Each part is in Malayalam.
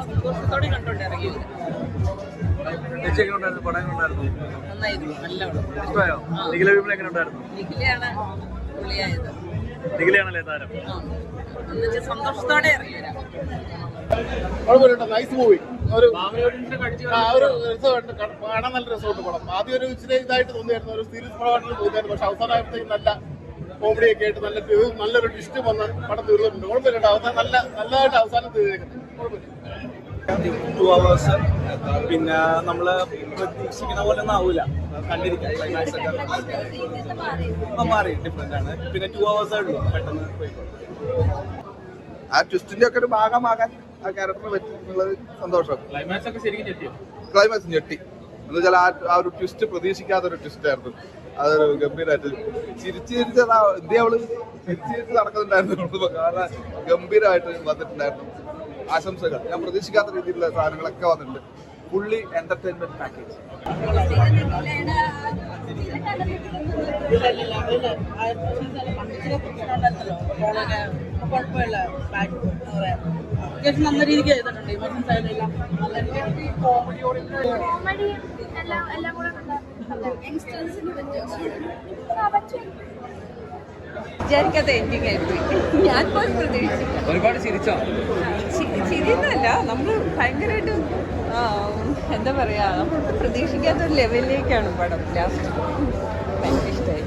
സന്തോഷത്തോടെ കണ്ടോണ്ടിറങ്ങിയത്. ഇഷ്ടമായോ? നിഖില വിമൽ എങ്ങനെ ഉണ്ടായിരുന്നു? നിഖിലയാണ് പുള്ളിയായത്. നിഖിലയാണല്ലേ താരം? സന്തോഷത്തോടെ ഇറങ്ങിയത്. Nice movie. ഒരു രസമുണ്ട്, കാണാൻ നല്ല രസമുണ്ട് പടം. ആദ്യം ഒരു ഇച്ചിരി ഇതായിട്ട് തോന്നിയായിരുന്നു, ഒരു സീരിയസ് പടമായിട്ട് തോന്നിയായിരുന്നു. പക്ഷെ അവസാനമായപ്പോഴത്തേക്കും നല്ല കോമഡിയൊക്കെ ആയിട്ട് നല്ലൊരു ട്വിസ്റ്റ് വന്ന് പടം തീർന്നിട്ടുണ്ട്. കുഴപ്പമില്ല, അവസാനം നല്ലതായിട്ട് അവസാനം തീർന്നിരിക്കുന്നത്. കുഴപ്പമില്ല. 2 hours പിന്നെ നമ്മള് പ്രതീക്ഷിക്കുന്ന പോലെ ഒന്നും ആവൂല. കണ്ടിരിക്കാം. ക്ലൈമാക്സ് ഒക്കെ മാറി ഡിഫറെന്റ് ആണ്. പിന്നെ 2 hours ഉള്ളൂ, പെട്ടെന്ന് പോയിക്കോട്ടെ. ആ ട്വിസ്റ്റിന്റെ ഒക്കെ ഒരു ഭാഗമാകാൻ ആ ക്യാരക്ടർ പറ്റുന്നത് സന്തോഷം. ക്ലൈമാക്സ് ഒക്കെ ശരിക്കും ഞെട്ടിയോ? ക്ലൈമാക്സ് ഞെട്ടി എന്ന് വെച്ചാൽ ആ ഒരു ട്വിസ്റ്റ് പ്രതീക്ഷിക്കാത്തൊരു ട്വിസ്റ്റ് ആയിരുന്നു. അതൊരു ഗംഭീരമായിട്ട് ചിരിച്ച് അവള് ചിരിച്ച് നടക്കുന്നുണ്ടായിരുന്നു. കാരണം ഗംഭീരമായിട്ട് വന്നിട്ടുണ്ടായിരുന്നു. ആശംസകൾ. ഞാൻ പ്രതീക്ഷിക്കാത്ത രീതിയിലുള്ള സാധനങ്ങളൊക്കെ വന്നിട്ടുണ്ട്. Fully entertainment package. കുഴപ്പമില്ല, അത്യാവശ്യം നല്ല രീതിക്ക് ചെയ്തിട്ടുണ്ട്. ഇമോഷൻസ് ആയാലും നല്ല രീതിക്ക് കോമഡി എല്ലാം കൂടെ വിചാരിക്കാത്ത എൻഡിങ് ആയിപ്പോയി. ഞാൻ പോയി പ്രതീക്ഷിച്ചില്ല. ഒരുപാട് ചിരിച്ചോ? ചിരിയൊന്നുമല്ല, നമ്മൾ ഭയങ്കരമായിട്ട് എന്താ പറയാ, നമ്മൾ പ്രതീക്ഷിക്കാത്ത ഒരു ലെവലിലേക്കാണ് പടം ലാസ്റ്റ്. ഭയങ്കര ഇഷ്ടമായി.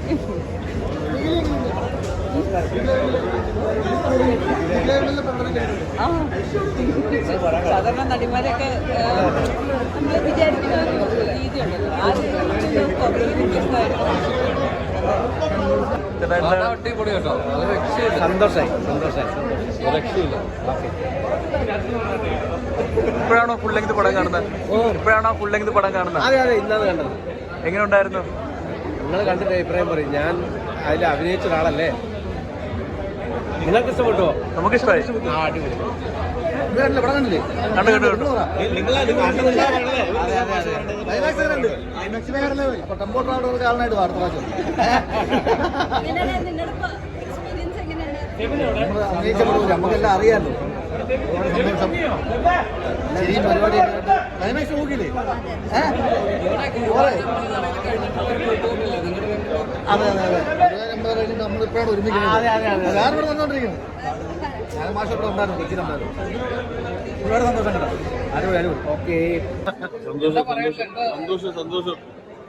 സാധാരണ നടിമാരൊക്കെ നമ്മൾ വിചാരിക്കുന്ന ഒരു രീതിയുണ്ടല്ലോ, ആ അടിപൊളി കേട്ടോ. സന്തോഷായി. ഇപ്പോഴാണോ ഫുൾ ലെങ്ത് പടം കാണുന്നത്? അതെ, ഇന്നാണ് കണ്ടത്. എങ്ങനെ ഉണ്ടായിരുന്നു? നിങ്ങൾ കണ്ടിട്ട് അഭിപ്രായം പറയും. ഞാൻ അതിൽ അഭിനയിച്ച ഒരാളല്ലേ. നിങ്ങൾക്ക് ഇഷ്ടപ്പെട്ടോ? നമുക്ക് ഇഷ്ടമായി. അടിപൊളി. നമുക്കെല്ലാം അറിയാമല്ലോ. സന്തോഷം. പരിപാടി ക്ലൈമാക്സ് നോക്കിയില്ലേ? അതെ നമ്മളിപ്പോഴാണ് ഒരുമിക്കുന്നത്. ഞാനിവിടെ വന്നോണ്ടിരിക്കുന്നത്. ഞാൻ മാഷ ഇവിടെ ഉണ്ടായിരുന്നു, കൊച്ചിയിലുണ്ടായിരുന്നു. ഒരുപാട് സന്തോഷം കേട്ടോ. അടിപൊളി. ഓക്കെ. സന്തോഷം.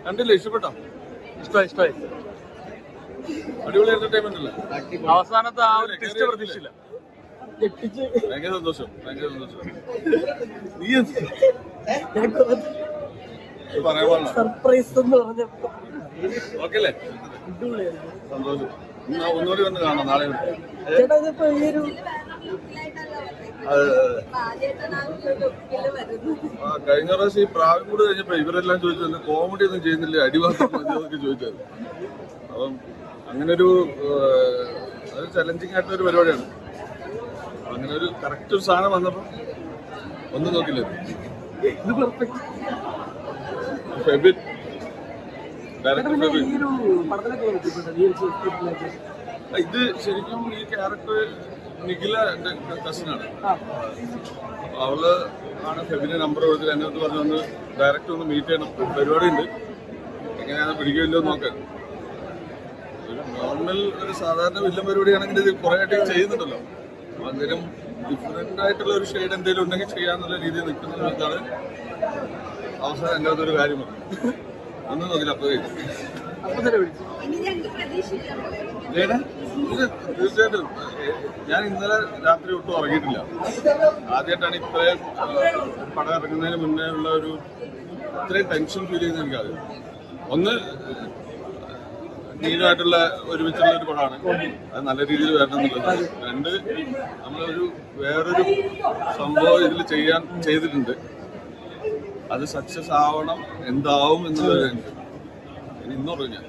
കണ്ടില്ലേ? ഇഷ്ടപ്പെട്ടോ? ഇഷ്ടമായി. അടിപൊളി എന്റർടൈൻമെന്റ് അല്ലേ? അവസാനത്തെ ആ ഒരു ട്വിസ്റ്റ് പ്രതീക്ഷിച്ചില്ല. ഭയങ്കര സന്തോഷം. സർപ്രൈസ് എന്ന് പറഞ്ഞപ്പോ ഓക്കെ അല്ലേ? സന്തോഷം. ഒന്നുകൂടി വന്ന് കാണാം നാളെ. ചേട്ടാ, ഇതിപ്പോ ഈ ഒരു കഴിഞ്ഞ പ്രാവശ്യം ഈ പ്രായം കൂടെ കഴിഞ്ഞപ്പോ ഇവരെല്ലാം ചോദിച്ചത് കോമഡി ഒന്നും ചെയ്യുന്നില്ല, അടിവാസം മതിയൊക്കെ ചോദിച്ചത്. അപ്പം അങ്ങനെ ഒരു ചലഞ്ചിങ് ആയിട്ടുള്ള ഒരു പരിപാടിയാണ്. അങ്ങനെ ഒരു കറക്റ്റ് ഒരു സാധനം വന്നപ്പോ ഒന്നും നോക്കില്ല. ഇത് പെർഫെക്റ്റ്. ഫെബിൻ ഡയറക്ടർ ഫെബിൻ. ഇത് ശരിക്കും ഈ ക്യാരക്ടർ നിഖില എന്റെ കസിനാണ്. അവള് ആണ് ഫെബിന്റെ നമ്പർ കൊടുത്തിട്ട് എന്നെ അടുത്ത് പറഞ്ഞു, ഒന്ന് ഡയറക്റ്റ് ഒന്ന് മീറ്റ് ചെയ്യണം, പരിപാടി ഉണ്ട്, എങ്ങനെയാണ് പിടിക്കില്ലോ നോക്കാൻ. ഒരു നോർമൽ ഒരു സാധാരണ വില്ലൻ പരിപാടിയാണെങ്കിൽ ഇത് കുറെ ആയിട്ട് ചെയ്യുന്നുണ്ടല്ലോ. അന്നേരം ഡിഫറെന്റ് ആയിട്ടുള്ള ഒരു ഷെയ്ഡ് എന്തെങ്കിലും ഉണ്ടെങ്കിൽ ചെയ്യാന്നുള്ള രീതിയിൽ നിൽക്കുന്നതാണ്. അവസാനം എൻ്റെ അതൊരു കാര്യം പറഞ്ഞു, ഒന്നും നോക്കില്ല. അപ്പൊ തീർച്ചയായിട്ടും ഞാൻ ഇന്നലെ രാത്രി ഒട്ടും ഉറങ്ങിയിട്ടില്ല. ആദ്യമായിട്ടാണ് ഇത്രയും പടം ഇറങ്ങുന്നതിന് മുന്നേ ഉള്ള ഒരു ഇത്രയും ടെൻഷൻ ഫീൽ ചെയ്യുന്നത്. എനിക്കത് ഒന്ന് നീനുമായിട്ടുള്ള ഒരുമിച്ചുള്ള ഒരു പടമാണ്, അത് നല്ല രീതിയിൽ വരണം എന്നുള്ളത്. രണ്ട്, നമ്മളൊരു വേറൊരു സംഭവം ഇതിൽ ചെയ്തിട്ടുണ്ട്, അത് സക്സസ് ആവണം, എന്താവും എന്നുള്ളത് എനിക്ക് ഇന്ന് പറഞ്ഞു. ഞാൻ